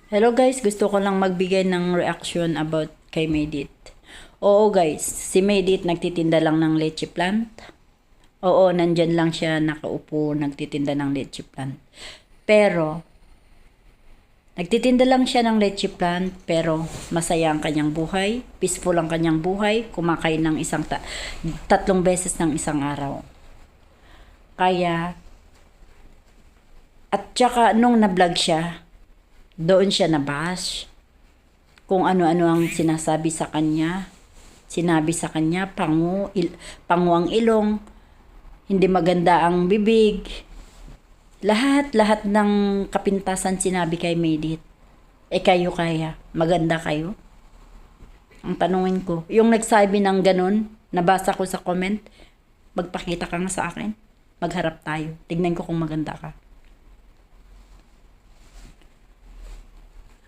Hello guys, gusto ko lang magbigay ng reaction about kay Maydit. Oo guys, si Maydit nagtitinda lang ng leche plant. Oo, nandyan lang siya nakaupo nagtitinda ng leche plant. Pero, nagtitinda lang siya ng leche plant pero masaya ang kanyang buhay, peaceful ang kanyang buhay, kumakain ng tatlong beses ng isang araw. Kaya, at saka nung na-vlog siya, doon siya nabash. Kung ano-ano ang sinasabi sa kanya. Sinabi sa kanya, pangu ang ilong, hindi maganda ang bibig. Lahat ng kapintasan sinabi kay Maydit. Kayo kaya? Maganda kayo? Ang tanungin ko, yung nagsabi ng ganun, nabasa ko sa comment, magpakita ka nga sa akin. Magharap tayo. Tignan ko kung maganda ka.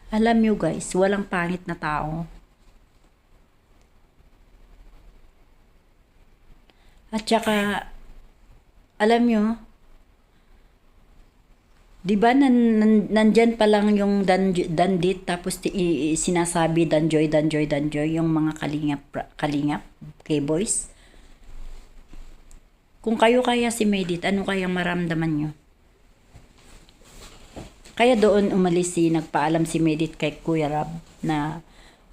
Alam nyo guys, walang pangit na tao. At saka, alam nyo, di ba nandyan pa lang yung dandit tapos sinasabi danjoy, yung mga kalingap, K-boys. Kung kayo kaya si Maydit, ano kayang maramdaman nyo? Kaya doon nagpaalam si Maydit kay Kuya Rab na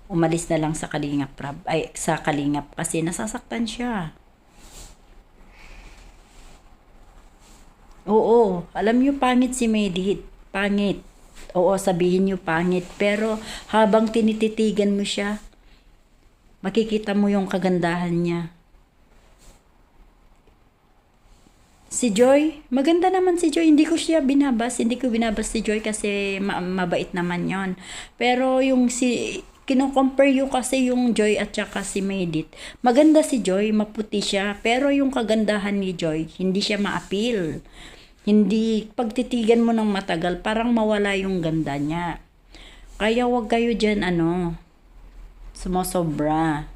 umalis na lang sa Kalingap Rab, sa Kalingap kasi nasasaktan siya. Oo, alam niyo pangit si Maydit, pangit. Oo, sabihin niyo pangit, pero habang tinititigan mo siya, makikita mo yung kagandahan niya. Si Joy, maganda naman si Joy. Hindi ko binabas si Joy kasi mabait naman yon. Pero yung kino-compare yung kasi yung Joy at saka si Maydit. Maganda si Joy, maputi siya. Pero yung kagandahan ni Joy, hindi siya ma-appeal. Hindi, pagtitigan mo ng matagal, parang mawala yung ganda niya. Kaya wag kayo dyan, sumosobra.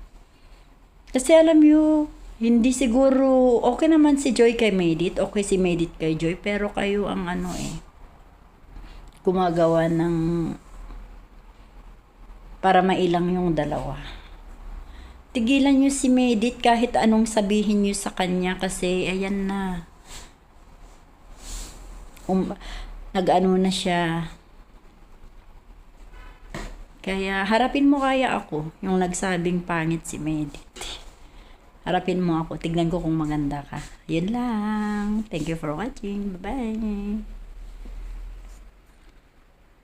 Kasi alam niyo, hindi siguro, okay naman si Joy kay Maydit, okay si Maydit kay Joy, pero kayo ang gumagawa ng para mailang yung dalawa. Tigilan nyo si Maydit kahit anong sabihin nyo sa kanya kasi ayan na. Nag-ano na siya. Kaya harapin mo kaya ako, yung nagsabing pangit si Maydit. Harapin mo ako. Tignan ko kung maganda ka. Yun lang. Thank you for watching. Bye-bye.